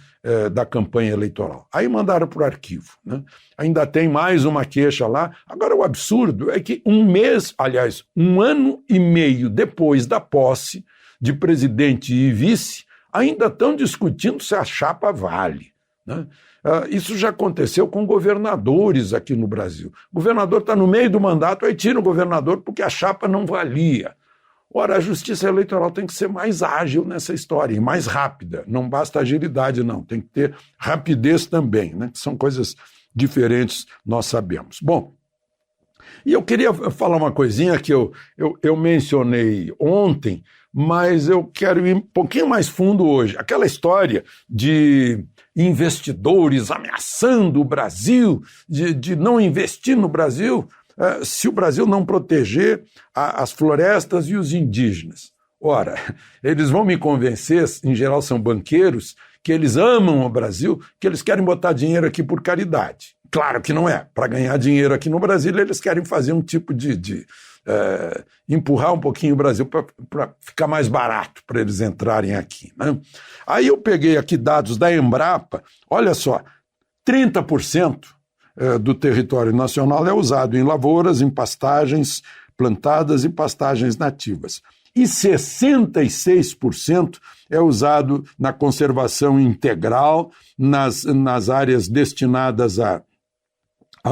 E: da campanha eleitoral. Aí mandaram para o arquivo, né? Ainda tem mais uma queixa lá. Agora, o absurdo é que um ano e meio depois da posse de presidente e vice, ainda estão discutindo se a chapa vale, né? Isso já aconteceu com governadores aqui no Brasil. O governador está no meio do mandato, aí tira o governador porque a chapa não valia. Ora, a justiça eleitoral tem que ser mais ágil nessa história e mais rápida. Não basta agilidade, não. Tem que ter rapidez também, né? Que são coisas diferentes, nós sabemos. Bom, e eu queria falar uma coisinha que eu mencionei ontem, mas eu quero ir um pouquinho mais fundo hoje. Aquela história de investidores ameaçando o Brasil, de não investir no Brasil, se o Brasil não proteger as florestas e os indígenas. Ora, eles vão me convencer, em geral são banqueiros, que eles amam o Brasil, que eles querem botar dinheiro aqui por caridade. Claro que não é. Para ganhar dinheiro aqui no Brasil, eles querem fazer um tipo de empurrar um pouquinho o Brasil para ficar mais barato para eles entrarem aqui, né? Aí eu peguei aqui dados da Embrapa, olha só, 30% do território nacional é usado em lavouras, em pastagens plantadas e pastagens nativas. E 66% é usado na conservação integral, nas áreas destinadas à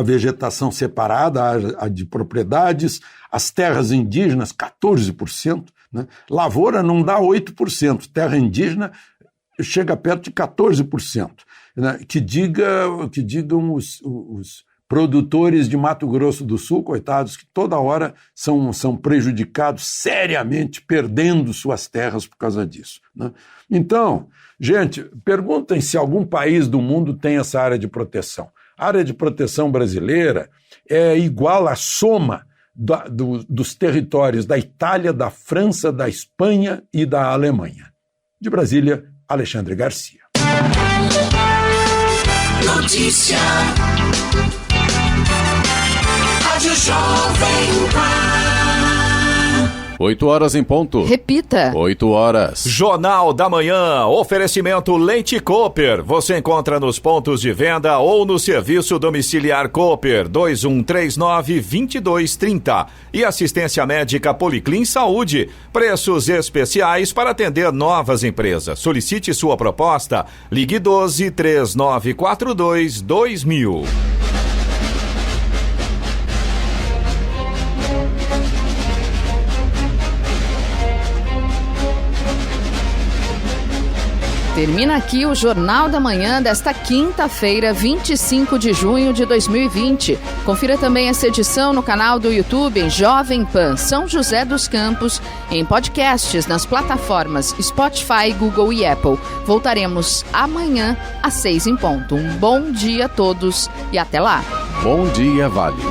E: vegetação separada, a de propriedades, as terras indígenas, 14%, né? Lavoura não dá 8%, terra indígena chega perto de 14%, né? Que digam os produtores de Mato Grosso do Sul, coitados, que toda hora são prejudicados seriamente, perdendo suas terras por causa disso, né? Então, gente, perguntem se algum país do mundo tem essa área de proteção. A área de proteção brasileira é igual à soma dos territórios da Itália, da França, da Espanha e da Alemanha. De Brasília, Alexandre Garcia.
H: Notícia. Rádio Jovem Pan.
B: 8 horas em ponto.
C: Repita.
B: 8 horas.
D: Jornal da Manhã, oferecimento Leite Cooper. Você encontra nos pontos de venda ou no serviço domiciliar Cooper 2139-2230. E assistência médica Policlin Saúde. Preços especiais para atender novas empresas. Solicite sua proposta. Ligue 12-3942-2000.
C: Termina aqui o Jornal da Manhã desta quinta-feira, 25 de junho de 2020. Confira também essa edição no canal do YouTube em Jovem Pan São José dos Campos, em podcasts nas plataformas Spotify, Google e Apple. Voltaremos amanhã às 6 em ponto. Um bom dia a todos e até lá.
B: Bom dia, Vale.